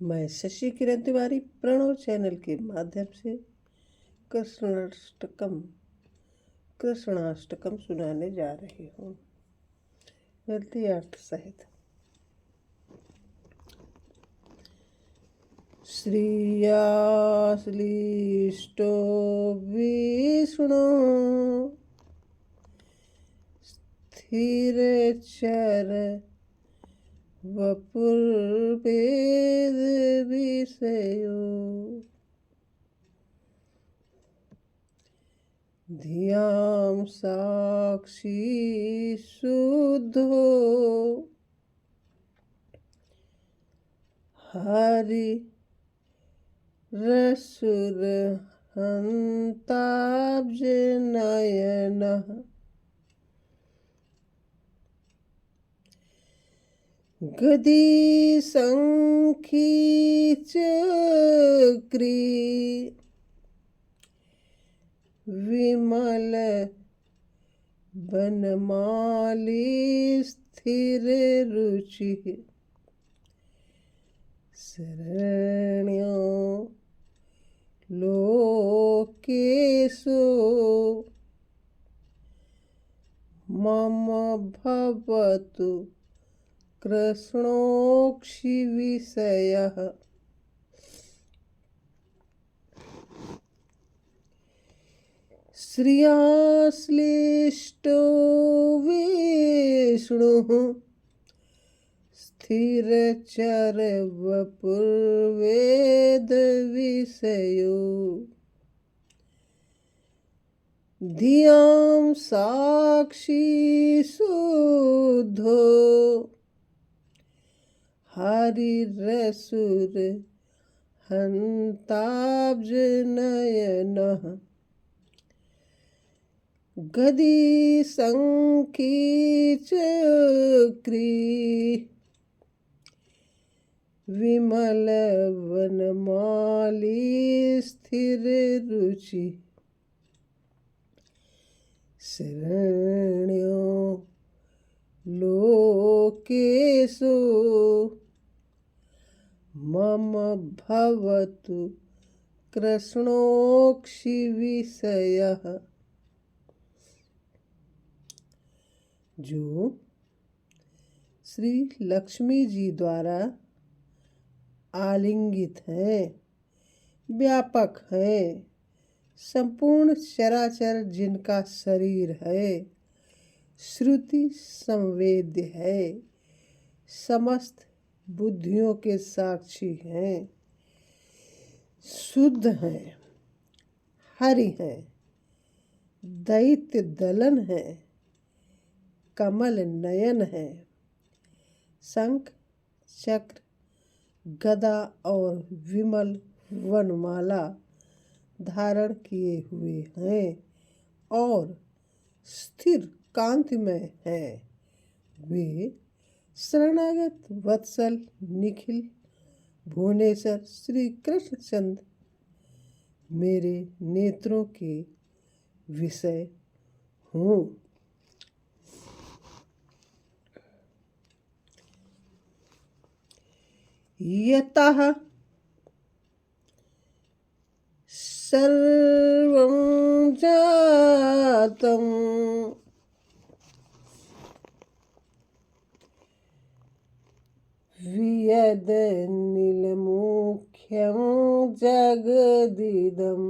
मैं शशि किरण तिवारी प्रणव चैनल के माध्यम से कृष्णाष्टकम सुनाने जा रही हूँ गलती अर्थ सहित। श्रियाश्लिष्टो विष्णु स्थिरचर वपुर्वेद विषयो धियां साक्षी शुद्धो हरि रसुर हंताब्ज नयनः गदी संखी चक्री विमल बनमाली स्थिर रुचि शरण्यो लोकेशो मम भवतु कृष्णोक्षिविषयः। श्रियाश्लिष्टो विष्णुः स्थिरचर वपुर्वेद विषयो धियां साक्षी शुद्धो हरिरसुर हंताब्ज नयनः गदी संखी चक्री विमल वनमाली स्थिर रुचि शरण्यो लोकेशो मम भवतु कृष्णोक्षिविषयः। जो श्री लक्ष्मी जी द्वारा आलिंगित हैं, व्यापक हैं, संपूर्ण चराचर जिनका शरीर है, श्रुति संवेद्य है, समस्त बुद्धियों के साक्षी हैं, शुद्ध हैं, हरि हैं, दैत्य दलन है, कमल नयन है, शंख चक्र गदा और विमल वनमाला धारण किए हुए हैं और स्थिर कांतिमय है। वे शरणागत वत्सल निखिल भुवनेश्वर श्री कृष्णचंद्र मेरे नेत्रों के विषय हूँ। यतः सर्वं जातं वियदनिलमुख्यं जगदिदं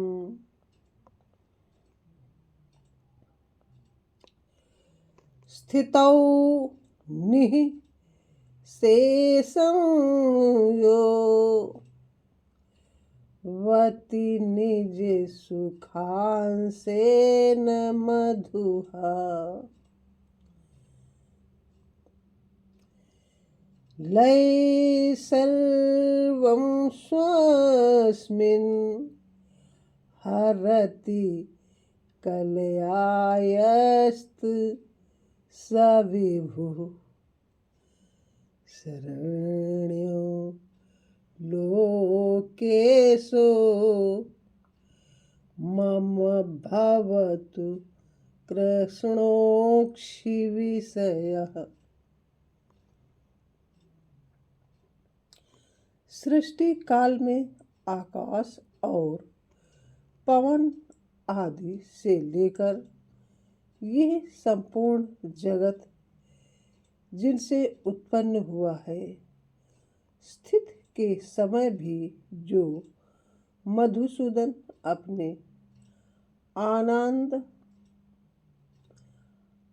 स्थितौ निःशेषं यो वति निज सुखांशेन मधुः लये सर्वं स्वस्मिन् हरति कलयायस्त स विभुः शरण्यो लोकेशो मम भवतु कृष्णोक्षिविषयः। सृष्टि काल में आकाश और पवन आदि से लेकर यह संपूर्ण जगत जिनसे उत्पन्न हुआ है, स्थित के समय भी जो मधुसूदन अपने आनंद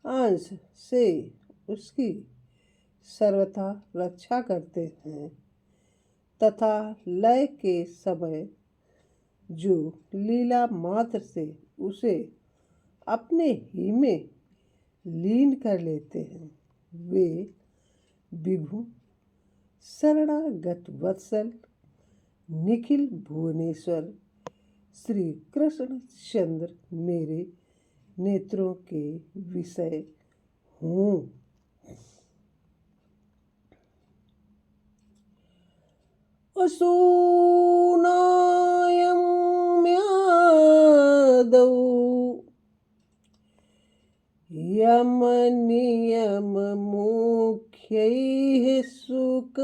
अंश से उसकी सर्वथा रक्षा करते हैं, तथा लय के समय जो लीला मात्र से उसे अपने ही में लीन कर लेते हैं, वे विभु शरणागत वत्सल निखिल भुवनेश्वर श्री कृष्ण चंद्र मेरे नेत्रों के विषय हूँ। असूनायं म्यादौ यम नियम मुख्यैः सुकरणैर्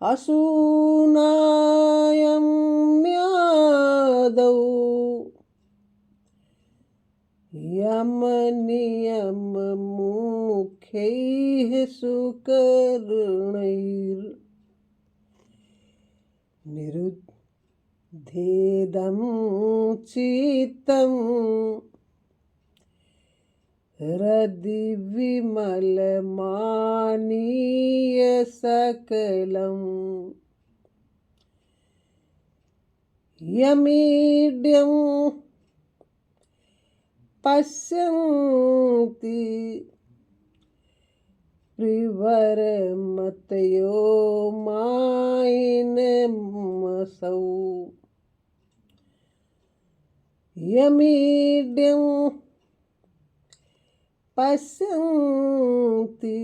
असूनायं म्यादौ यम नियम मुख्यैः सुकरणैर् निरुद्धेदं चित्तं हृदि विमलमानीय सकलं यमीड्यं पश्यन्ति प्रिवरमतयो मायिनमसौ यमीड्यं पश्यन्ति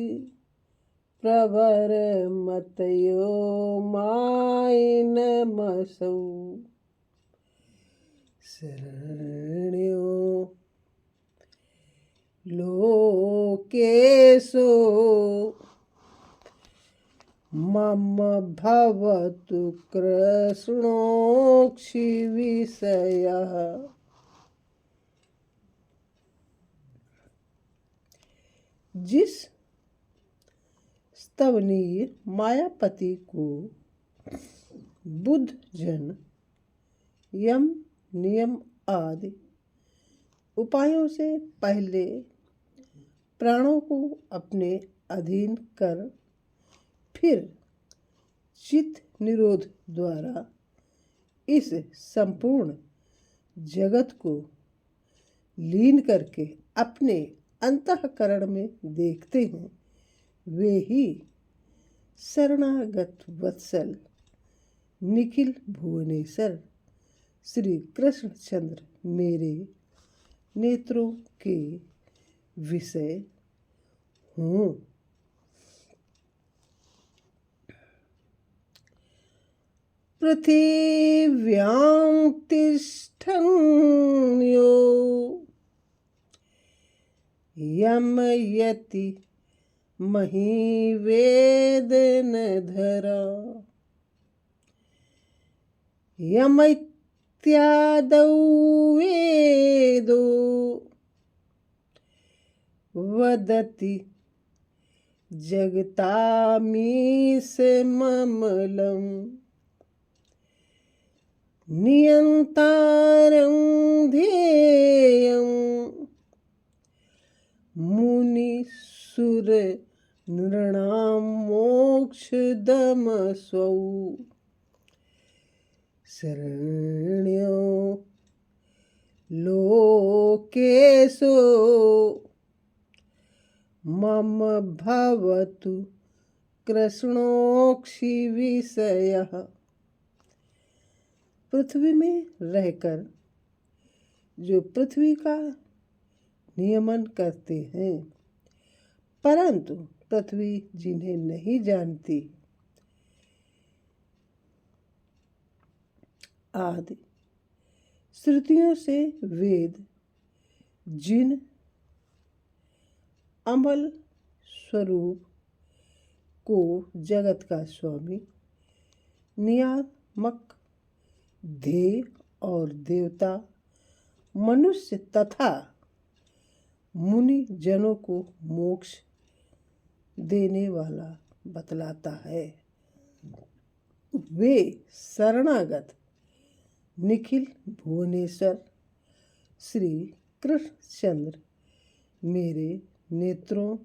प्रवरमतयो मायिनमसौ शरण्यो लोकेषु मम भवतु कृष्णोक्षिविषयः जिस स्तवनीय मायापति को बुद्ध जन यम नियम आदि उपायों से पहले प्राणों को अपने अधीन कर फिर चित्त निरोध द्वारा इस संपूर्ण जगत को लीन करके अपने अंतःकरण में देखते हैं, वे ही शरणागत वत्सल निखिल भुवनेश्वर श्री कृष्णचंद्र मेरे नेत्रों के विषय हूँ। पृथिव्यां तिष्ठन्यो यमयति महीवेदनधरा यमैत्यादौ वेदो वदति जगतामीशममलं नियन्तारं ध्येयं मुनिसुर नृणां मोक्षदमस्वौ शरण्यो लोकेषु मम भवतु कृष्णोक्षिविषयः। पृथ्वी में रहकर जो पृथ्वी का नियमन करते हैं, परंतु पृथ्वी जिन्हें नहीं जानती, आदि श्रुतियों से वेद जिन अमल स्वरूप को जगत का स्वामी, नियामक, ध्येय और देवता, मनुष्य तथा मुनि जनों को मोक्ष देने वाला बतलाता है। वे शरणागत निखिल भुवनेश्वर श्री कृष्णचंद्र मेरे नेत्रों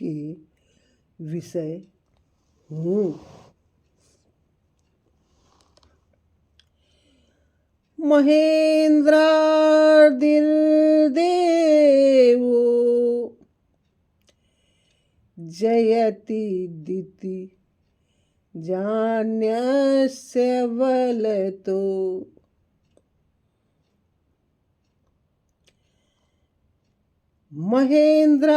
के विषय हूँ। महेंद्रादिर्देवो जयति दिति जान्यस्य बलतो। महेंद्रादिर्देवो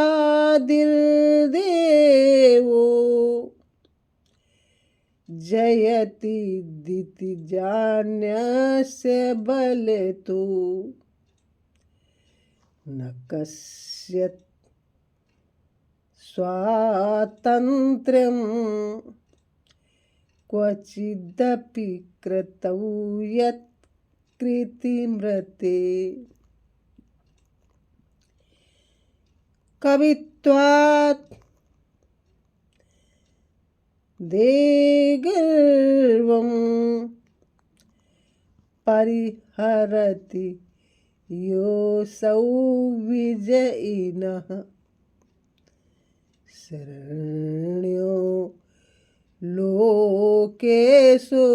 जयति दिति जान्यस्य बलतो। न कस्यचित् स्वातन्त्र्यं क्वचिदपि कृतौ यत् कृतिमृते। कवित्वात् देगर्वं परिहरति योऽसौ विजयिनः। शरण्यो लोकेषु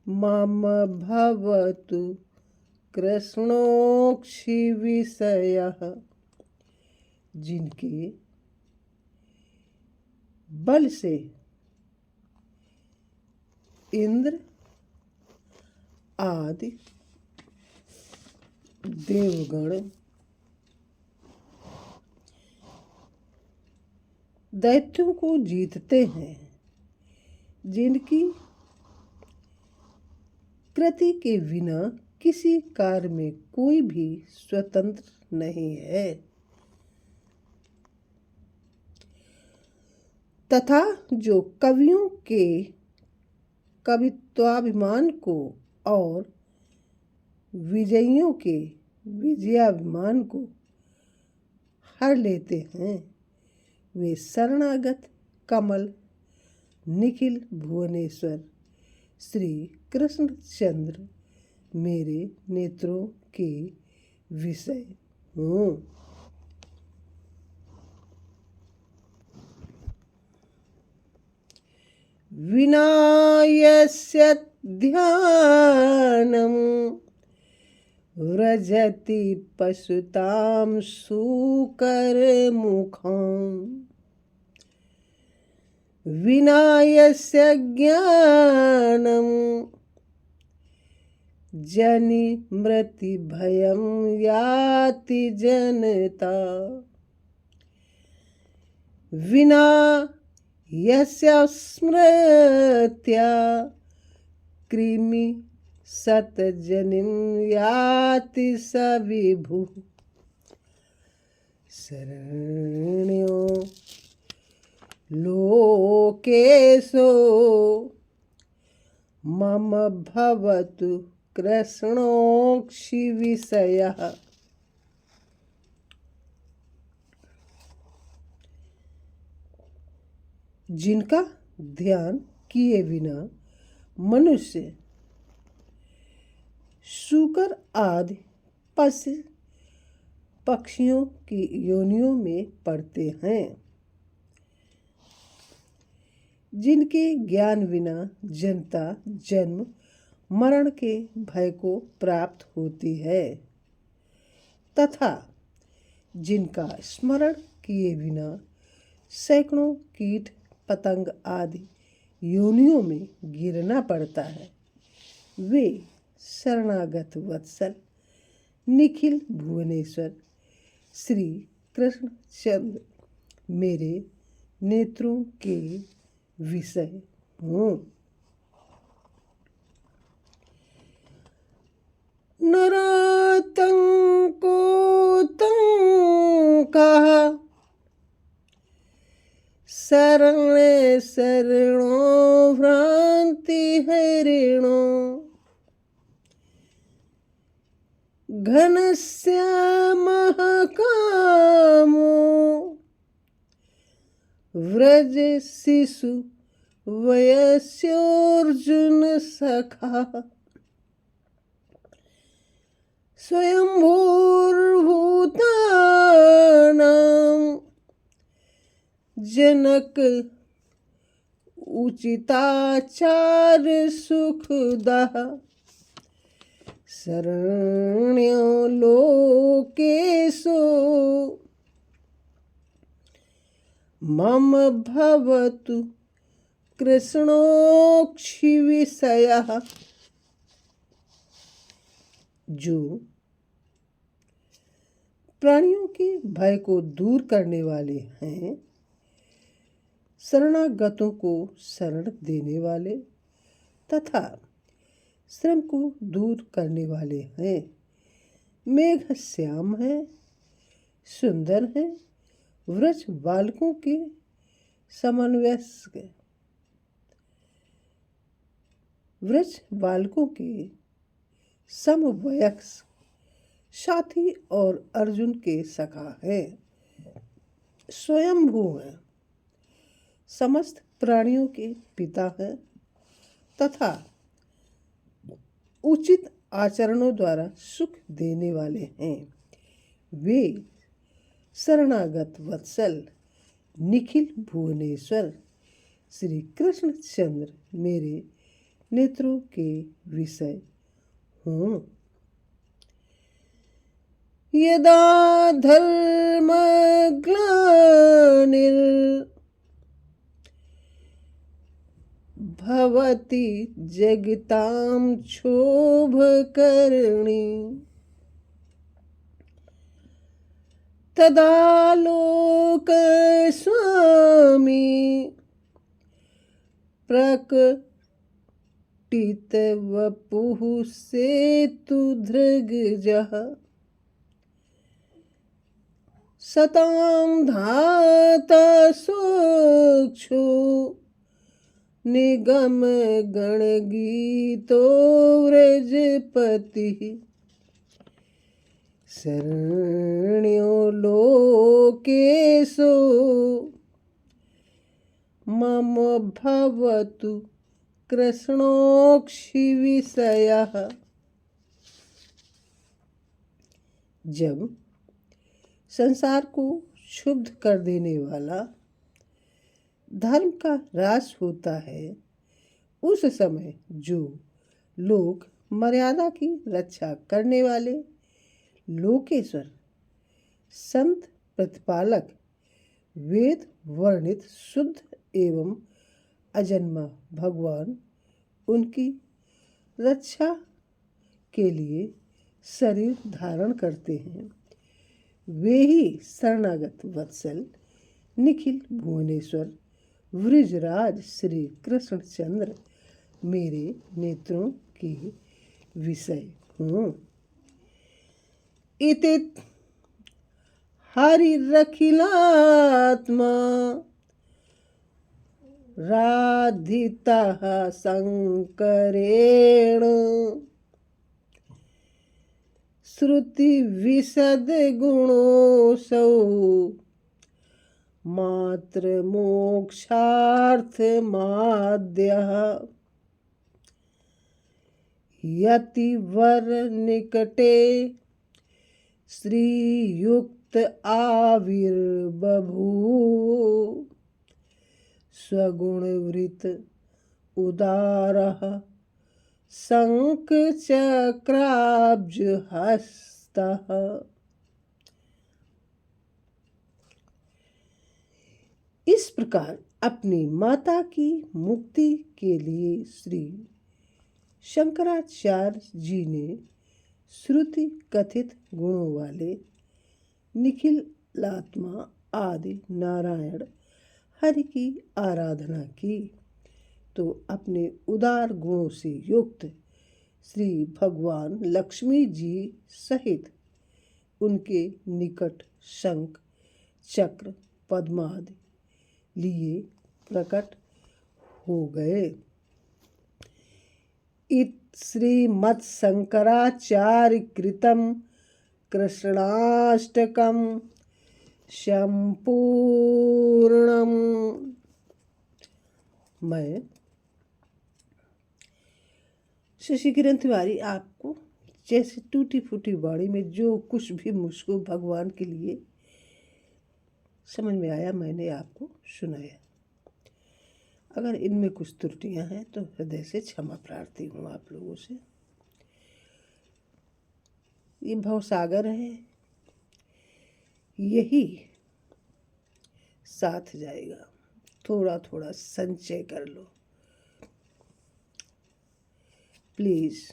मम भवतु कृष्णोक्षिविषयः। जिनके बल से इंद्र आदि देवगण दैत्यों को जीतते हैं, जिनकी कृति के बिना किसी कार्य में कोई भी स्वतंत्र नहीं है, तथा जो कवियों के कवित्वाभिमान को और विजयियों के विजयाभिमान को हर लेते हैं, वे शरणागत कमल निखिल भुवनेश्वर श्री कृष्णचंद्र मेरे नेत्रों के विषय हूँ। विनायस्य ध्यानं व्रजति पशुतां सुकरमुखम्। विनायस्य ज्ञानं जनि मृति भयं याति जनता। विना यस्य स्मृत्या कृमि शतजनिं याति स विभुः। शरण्यो लोकेषु मम भवतु कृष्णोक्षिविषयः। जिनका ध्यान किए बिना मनुष्य शूकर आदि पशु पक्षियों की योनियों में पड़ते हैं, जिनके ज्ञान बिना जनता जन्म मरण के भय को प्राप्त होती है, तथा जिनका स्मरण किए बिना सैकड़ों कीट पतंग आदि योनियों में गिरना पड़ता है, वे शरणागत वत्सल निखिल भुवनेश्वर श्री कृष्णचंद्र मेरे नेत्रों के विषय हूँ। नरातंको तंका शरण शरणो भ्रांति हरिणो घनश्यामः कामो व्रज शिशु वयस्योर्जुन सखा स्वयंभूर्भूतानां जनक उचिताचार सुखदः शरण्यो लोकेषु मम भवतु कृष्णोक्षिविषयः। जो प्राणियों के भय को दूर करने वाले हैं, शरणागतों को शरण देने वाले तथा श्रम को दूर करने वाले हैं, मेघ श्याम है, सुंदर है, व्रज बालकों के समन्वयस्क, व्रज बालकों के समवयस्क साथी और अर्जुन के सखा है, स्वयंभू है, समस्त प्राणियों के पिता है तथा उचित आचरणों द्वारा सुख देने वाले हैं। वे शरणागत वत्सल निखिल भुवनेश्वर श्री कृष्णचंद्र मेरे नेत्रों के विषय हूँ। यदा धर्मग्लानिर्भवति जगतां क्षोभकर्णी तदा लोकस्वामी प्रकटितवपुः सेतुधृगजः सतां धाता सूक्षो निगम गणगीतो व्रजपतिः शरण्यो लोकेषु मम भवतु कृष्णोक्षिविषयः। जब संसार को क्षुब्ध कर देने वाला धर्म का ह्रास होता है, उस समय जो लोग मर्यादा की रक्षा करने वाले लोकेश्वर संत प्रतिपालक वेद वर्णित शुद्ध एवं अजन्मा भगवान उनकी रक्षा के लिए शरीर धारण करते हैं, वे ही शरणागत वत्सल निखिल भुवनेश्वर वृजराज श्री कृष्णचंद्र मेरे नेत्रों के विषय हूँ। इति हरिरखिलात्मा राधितः शंकरेण श्रुति विशद गुणोऽसौ मात्र मोक्षार्थ माद्यः यतिवर निकटे श्रीयुक्त आविर्बभूव स्वगुणवृत उदारः शंखचक्राब्जहस्तः। इस प्रकार अपनी माता की मुक्ति के लिए श्री शंकराचार्य जी ने श्रुति कथित गुणों वाले निखिलात्मा आदि नारायण हरि की आराधना की, तो अपने उदार गुणों से युक्त श्री भगवान लक्ष्मी जी सहित उनके निकट शंख चक्र पद्मादि लिए प्रकट हो गए। इत श्रीमत्शंकराचार्य कृतं कृष्णाष्टकं संपूर्णम्। मैं शशि किरण तिवारी आपको जैसे टूटी फूटी बॉडी में जो कुछ भी मुझको भगवान के लिए समझ में आया मैंने आपको सुनाया। अगर इनमें कुछ त्रुटियां हैं तो हृदय से क्षमा प्रार्थी हूँ आप लोगों से। ये भवसागर है, यही साथ जाएगा। थोड़ा थोड़ा संचय कर लो please.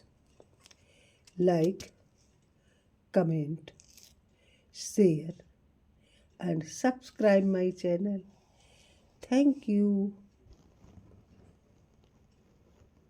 Like, comment, share and subscribe my channel. Thank you.